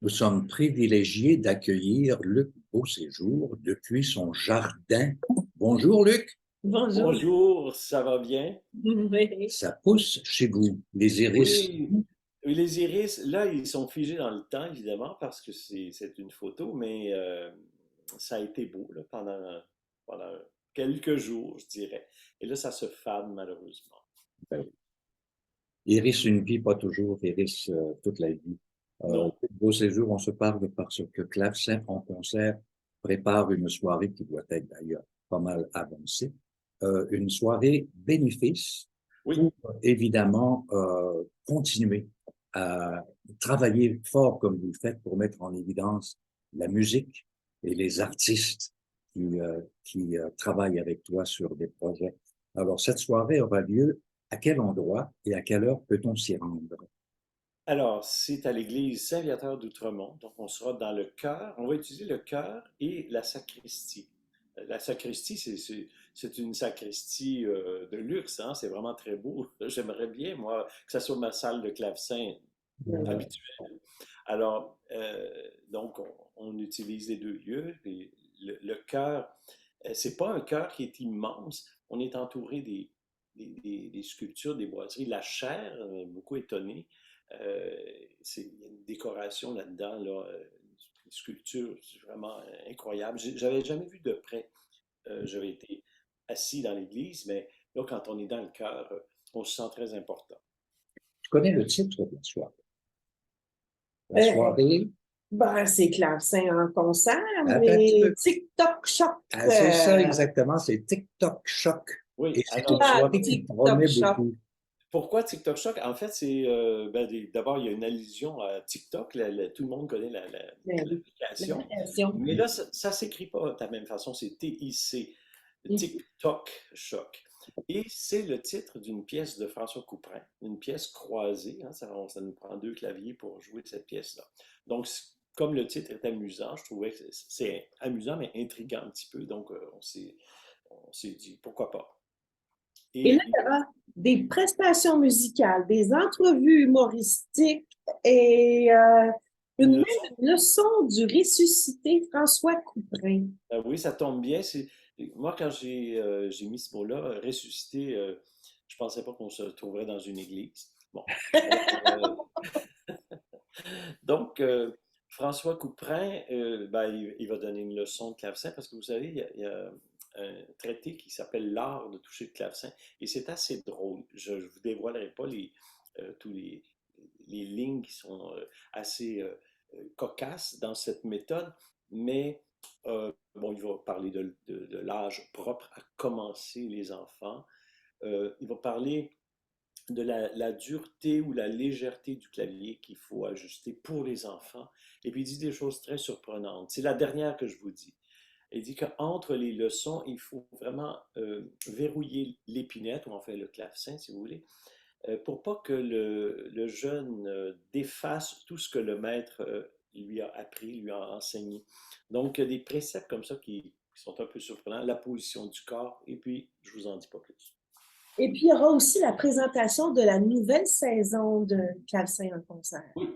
Nous sommes privilégiés d'accueillir Luc Beauséjour depuis son jardin. Bonjour Luc, Bonjour. Bonjour, ça va bien? Oui. ça pousse chez vous, les iris. Oui, oui, les iris, là, ils sont figés dans le temps, évidemment, parce que c'est une photo, mais ça a été beau là, pendant quelques jours, je dirais. Et là, ça se fane, malheureusement. Ben, iris une vie, pas toujours, iris toute la vie. Non. Luc Beauséjour, on se parle parce que Clavecin en concert prépare une soirée qui doit être d'ailleurs pas mal avancée, une soirée bénéfice Oui, pour évidemment continuer à travailler fort comme vous le faites pour mettre en évidence la musique et les artistes qui travaillent avec toi sur des projets. Alors, cette soirée aura lieu à quel endroit et à quelle heure peut-on s'y rendre? alors, c'est à l'église Saint-Viateur d'Outremont. Donc, on sera dans le chœur. On va utiliser le chœur et la sacristie. La sacristie, c'est une sacristie de luxe, hein? C'est vraiment très beau. J'aimerais bien, moi, que ça soit ma salle de clavecin habituelle. Alors, donc, on utilise les deux lieux. Et le chœur, c'est pas un chœur qui est immense. On est entouré des sculptures, des boiseries. La chair, beaucoup étonné. Il y a une décoration là-dedans, là, une sculpture, c'est vraiment incroyable. J'avais jamais vu de près. J'avais été assis dans l'église, mais là, quand on est dans le chœur, on se sent très important. Tu connais le titre de la soirée? La Euh, soirée, ben, c'est clavecin en concert, attends un petit mais peu. TikTok Choc. Ah, c'est ça exactement, c'est TikTok Choc. Et Oui, c'est une alors, soirée qui TikTok promet Choc. beaucoup. pourquoi TikTok Shop? En fait, d'abord, il y a une allusion à TikTok. Tout le monde connaît Ben oui, l'application. l'application. Mais là, ça ne s'écrit pas de la même façon. C'est TIC, TikTok Choc. Et c'est le titre d'une pièce de François Couperin, une pièce croisée, hein. Ça nous prend deux claviers pour jouer cette pièce-là. Donc, comme le titre est amusant, je trouvais que c'est amusant, mais intriguant un petit peu. Donc, on s'est dit, pourquoi pas? Et là, Et il y aura des prestations musicales, des entrevues humoristiques et une même leçon. une leçon du ressuscité François Couperin. Oui, ça tombe bien. Moi, quand j'ai mis ce mot-là, ressuscité, je pensais pas qu'on se trouverait dans une église. Bon. Alors, donc, François Couperin, ben, il va donner une leçon de clavecin parce que vous savez, il y a un traité qui s'appelle l'art de toucher le clavecin et c'est assez drôle. Je ne vous dévoilerai pas tous les lignes qui sont assez cocasses dans cette méthode, mais bon, il va parler de l'âge propre à commencer les enfants. Il va parler de la dureté ou la légèreté du clavier qu'il faut ajuster pour les enfants. Et puis il dit des choses très surprenantes. C'est la dernière que je vous dis. Il dit qu'entre les leçons, il faut vraiment verrouiller l'épinette, ou en fait le clavecin, si vous voulez, pour pas que le jeune défasse tout ce que le maître lui a appris, lui a enseigné. Donc, il y a des préceptes comme ça qui sont un peu surprenants. La position du corps, et puis, je vous en dis pas plus. Et puis, il y aura aussi la présentation de la nouvelle saison de clavecin en concert. Oui,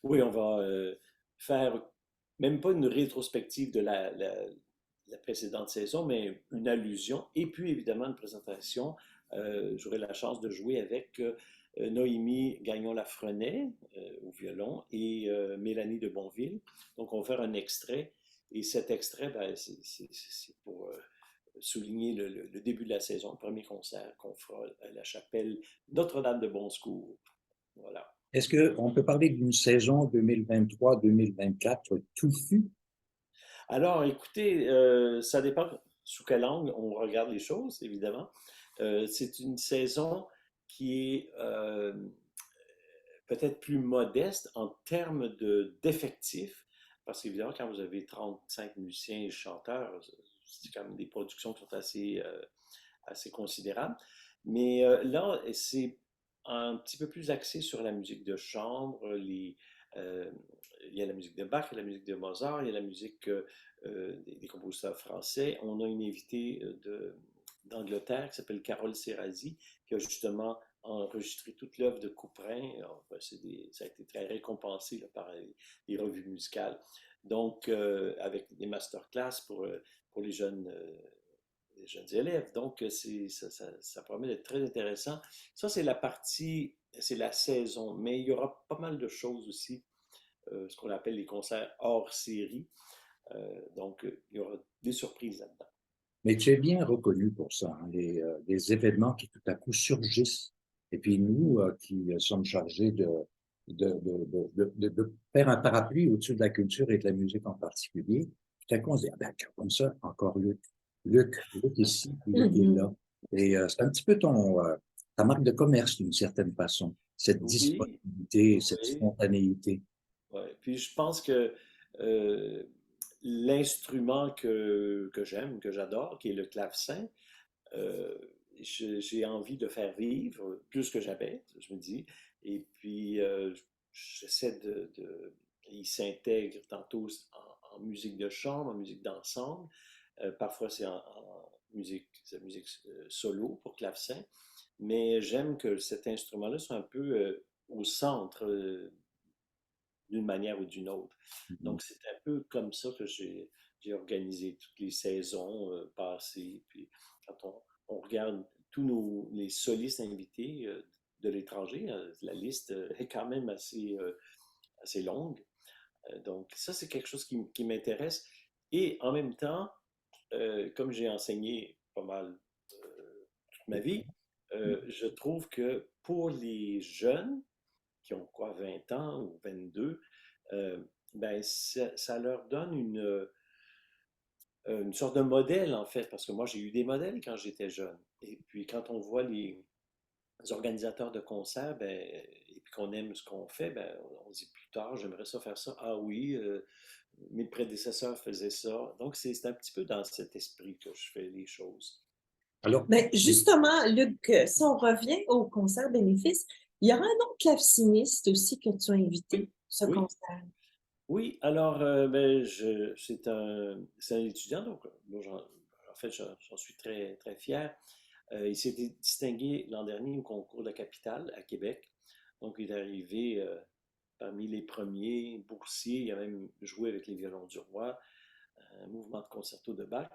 oui, on va faire même pas une rétrospective de la précédente saison, mais une allusion et puis évidemment une présentation. J'aurai la chance de jouer avec Noémie Gagnon-Lafrenet au violon et Mélanie de Bonville. Donc, on va faire un extrait et cet extrait, ben, c'est pour souligner le début de la saison, le premier concert qu'on fera à la chapelle Notre-Dame de Bon Secours. Voilà. Est-ce qu'on peut parler d'une saison 2023-2024 touffue? Alors, écoutez, ça dépend sous quel angle on regarde les choses, évidemment. C'est une saison qui est peut-être plus modeste en termes d'effectifs, parce qu'évidemment, quand vous avez 35 musiciens et chanteurs, c'est quand même des productions qui sont assez considérables. Mais là, c'est un petit peu plus axé sur la musique de chambre, euh, il y a la musique de Bach, il y a la musique de Mozart, il y a la musique des compositeurs français. On a une invitée d'Angleterre qui s'appelle Carole Serrazzi, qui a justement enregistré toute l'œuvre de Couperin. Alors, ben, ça a été très récompensé là, par les revues musicales. Donc, avec des masterclass pour les jeunes élèves. Donc, ça promet d'être très intéressant. Ça, c'est la partie, c'est la saison. Mais il y aura pas mal de choses aussi, ce qu'on appelle les concerts hors série. Donc, il y aura des surprises là-dedans. Mais tu es bien reconnu pour ça, hein, les événements qui tout à coup surgissent. Et puis nous, qui sommes chargés de faire un parapluie au-dessus de la culture et de la musique en particulier, tout à coup on se dit, ah ben, comme ça, encore Luc. Luc ici, puis Luc est là. Mhm. Et c'est un petit peu ta marque de commerce d'une certaine façon, cette Oui, disponibilité, cette oui. spontanéité. Ouais. Puis je pense que euh, l'instrument que j'aime, que j'adore, qui est le clavecin, euh, j'ai envie de faire vivre plus que jamais, je me dis. Et puis, j'essaie il s'intègre tantôt en musique de chambre, en musique d'ensemble. Parfois, c'est en musique solo pour clavecin. Mais j'aime que cet instrument-là soit un peu au centre d'une manière ou d'une autre. Donc, c'est un peu comme ça que j'ai organisé toutes les saisons passées. Puis, quand on regarde tous les solistes invités de l'étranger, la liste est quand même assez longue. Donc, ça, c'est quelque chose qui m'intéresse. Et en même temps, comme j'ai enseigné pas mal toute ma vie, je trouve que pour les jeunes, qui ont quoi, 20 ans ou 22, euh, ben, ça leur donne une sorte de modèle, en fait, parce que moi, j'ai eu des modèles quand j'étais jeune. Et puis, quand on voit les organisateurs de concerts, ben, et puis qu'on aime ce qu'on fait, ben, on se dit plus tard, j'aimerais ça faire ça. Ah oui, mes prédécesseurs faisaient ça. Donc, c'est un petit peu dans cet esprit que je fais les choses. Alors, Mais justement, Luc, si on revient au concert bénéfice, il y aura un autre claveciniste aussi que tu as invité, Oui, ce oui, concert. oui. Alors, ben, c'est un étudiant, donc moi, en fait, j'en suis très, très fier. Il s'est distingué l'an dernier au concours de la capitale à Québec. Donc, il est arrivé parmi les premiers boursiers. Il a même joué avec les violons du roi, un mouvement de concerto de Bach.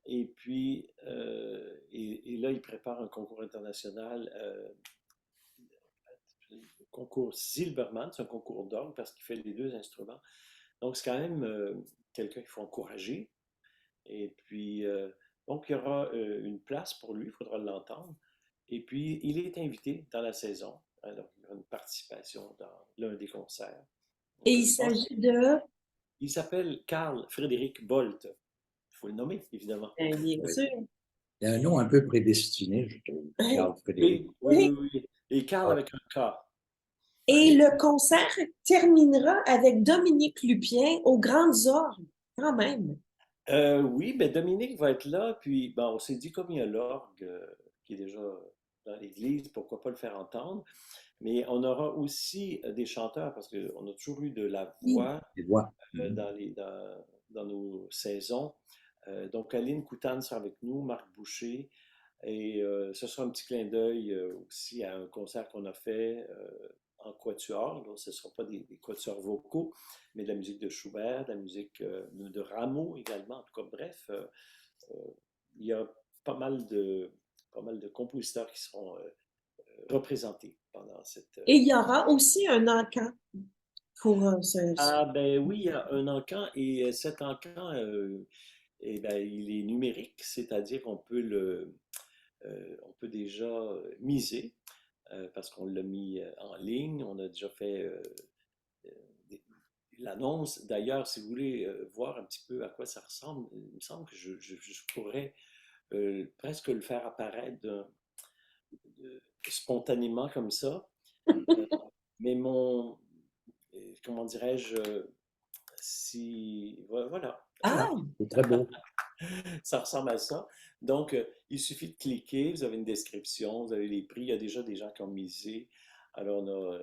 Et puis, et là, il prépare un concours international, le concours Zilberman, c'est un concours d'orgue parce qu'il fait les deux instruments. Donc, c'est quand même quelqu'un qu'il faut encourager. Et puis, donc, il y aura une place pour lui, il faudra l'entendre. Et puis, il est invité dans la saison. Alors, il y aura une participation dans l'un des concerts. Et Donc, il je pense s'agit de, qu'il s'appelle Karl Frédéric Bolt. Il faut le nommer, évidemment. bien oui, sûr, il y a un nom un peu prédestiné, je trouve, Carl Frédéric. Oui, oui, oui. oui, oui. Et Karl Ah, avec un K. Et oui. le concert terminera avec Dominique Lupien aux grandes orgues, quand même. Oui, ben Dominique va être là, puis ben, on s'est dit comme il y a l'orgue qui est déjà dans l'église, pourquoi pas le faire entendre. Mais on aura aussi des chanteurs, parce qu'on a toujours eu de la Oui. voix Les voix. euh, Mhm. dans dans nos saisons. Donc Aline Coutane sera avec nous, Marc Boucher, et ce sera un petit clin d'œil aussi à un concert qu'on a fait en quatuor. Donc, ce ne sera pas des quatuors vocaux, mais de la musique de Schubert, de la musique de Rameau également. En tout cas, bref, euh, il y a pas mal pas mal de compositeurs qui seront représentés pendant cette. Et il y aura aussi un encan pour Ah ben oui, il y a un encan et cet encan, eh ben, il est numérique, c'est-à-dire qu'on peut on peut déjà miser parce qu'on l'a mis en ligne, on a déjà fait euh, des- l'annonce. D'ailleurs, si vous voulez voir un petit peu à quoi ça ressemble, il me semble que je pourrais presque le faire apparaître spontanément comme ça. Euh, mais comment dirais-je, si, voilà, Ah, Ah, c'est très beau. ça ressemble à ça. Donc, il suffit de cliquer, vous avez une description, vous avez les prix, il y a déjà des gens qui ont misé. Alors, on a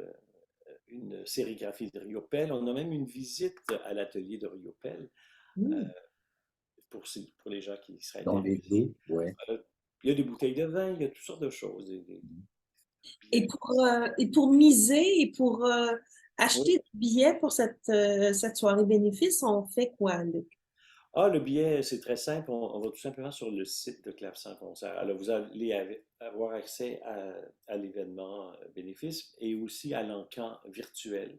une sérigraphie de Riopelle, on a même une visite à l'atelier de Riopelle euh, hmm. pour les gens qui seraient Dans les intéressés. deux, ouais. Euh, il y a des bouteilles de vin, il y a toutes sortes de choses. Et bien. pour miser et pour Oui. acheter des billets pour cette soirée bénéfice, on fait quoi, Luc? Ah, le billet, c'est très simple. On va tout simplement sur le site de Clavecin Concert. Alors, vous allez avoir accès à l'événement bénéfice et aussi à l'encan virtuel.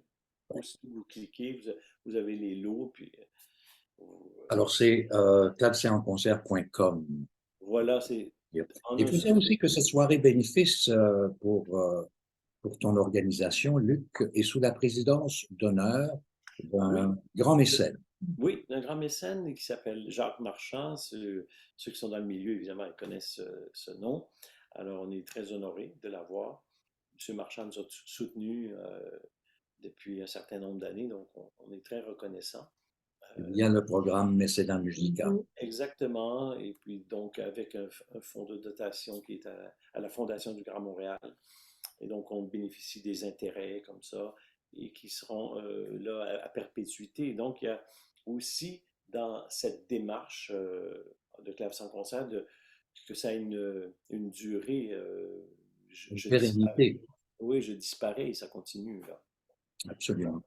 Aussitôt que vous cliquez, vous avez les lots, puis Alors, c'est clavecinoconcert.com. voilà, c'est en Il un faut dire seul aussi que cette soirée bénéfice pour ton organisation, Luc, est sous la présidence d'honneur oui, d'un grand mécène. oui, d'un grand mécène qui s'appelle Jacques Marchand. Ceux qui sont dans le milieu, évidemment, ils connaissent ce nom. Alors, on est très honorés de l'avoir. M. Marchand nous a soutenus depuis un certain nombre d'années, donc on est très reconnaissant. Via le programme Mécénat Musica. Exactement, et puis donc avec un fonds de dotation qui est à la Fondation du Grand Montréal, et donc on bénéficie des intérêts comme ça, et qui seront là à perpétuité. Et donc il y a aussi dans cette démarche de Clavecin Concert que ça a une durée, Une je disparais. pérennité, Oui, je disparais et ça continue là. absolument.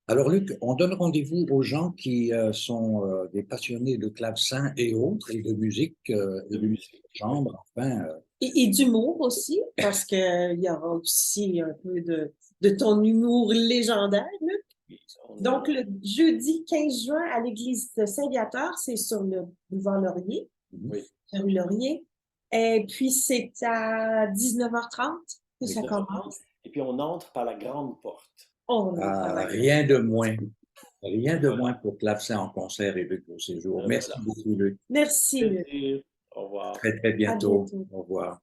Alors, Luc, on donne rendez-vous aux gens qui sont des passionnés de clavecin et autres, et De de musique musique, de oui. chambre, enfin. Et d'humour aussi, parce qu'il y aura aussi un peu de ton humour légendaire, Luc. Oui, Donc, le jeudi 15 juin à l'église de Saint-Viateur, c'est sur le boulevard Laurier, oui, la rue Laurier. Et puis, c'est à 19h30 que ça 19h30, commence. et puis on entre par la grande porte. On est à la Rien de moins. Rien de moins Voilà, pour clavecin en concert et Luc au séjour. Merci voilà. beaucoup, Luc. Merci, Luc. Plaisir. Au revoir. Très, très À bientôt. bientôt. Au revoir.